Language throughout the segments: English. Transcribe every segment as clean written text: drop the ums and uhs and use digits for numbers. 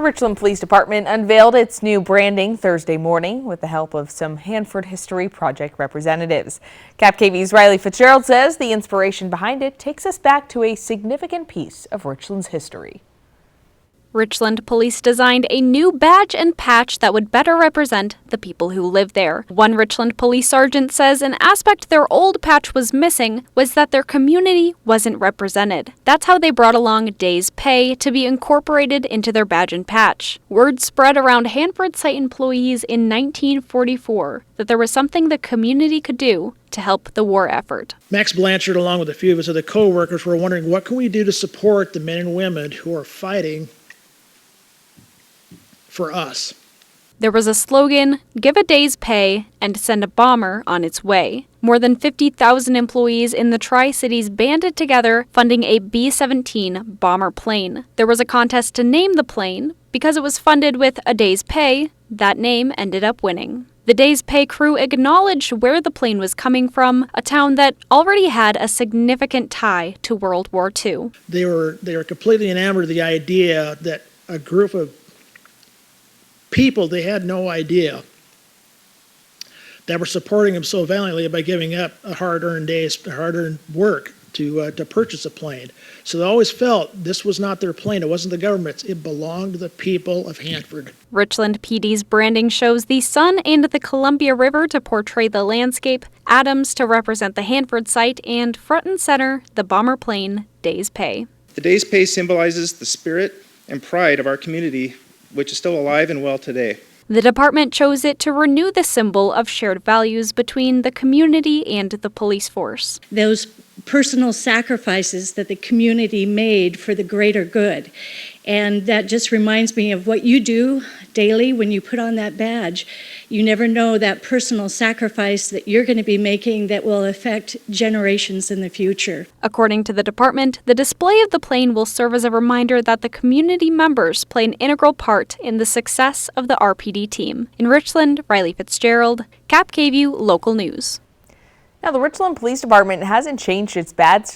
Richland Police Department unveiled its new branding Thursday morning with the help of some Hanford History Project representatives. KV's Rylee Fitzgerald says the inspiration behind it takes us back to a significant piece of Richland's history. Richland Police designed a new badge and patch that would better represent the people who live there. One Richland police sergeant says an aspect their old patch was missing was that their community wasn't represented. That's how they brought along day's pay to be incorporated into their badge and patch. Word spread around Hanford site employees in 1944 that there was something the community could do to help the war effort. Max Blanchard, along with a few of his other co-workers, were wondering what can we do to support the men and women who are fighting for us. There was a slogan, give a day's pay and send a bomber on its way. More than 50,000 employees in the Tri-Cities banded together, funding a B-17 bomber plane. There was a contest to name the plane. Because it was funded with a day's pay, that name ended up winning. The day's pay crew acknowledged where the plane was coming from, a town that already had a significant tie to World War II. They were completely enamored of the idea that a group of people they had no idea that were supporting them so valiantly by giving up a hard-earned days, hard-earned work to purchase a plane. So they always felt this was not their plane. It wasn't the government's. It belonged to the people of Hanford. Richland PD's branding shows the sun and the Columbia River to portray the landscape, Adams to represent the Hanford site, and front and center, the bomber plane, day's pay. The day's pay symbolizes the spirit and pride of our community, which is still alive and well today. The department chose it to renew the symbol of shared values between the community and the police force. Those personal sacrifices that the community made for the greater good. And that just reminds me of what you do daily when you put on that badge. You never know that personal sacrifice that you're going to be making that will affect generations in the future. According to the department, the display of the plane will serve as a reminder that the community members play an integral part in the success of the RPD team. In Richland, Rylee Fitzgerald, KVU Local News. Now, the Richland Police Department hasn't changed its badge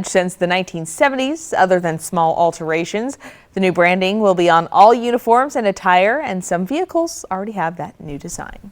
since the 1970s, other than small alterations. The new branding will be on all uniforms and attire, and some vehicles already have that new design.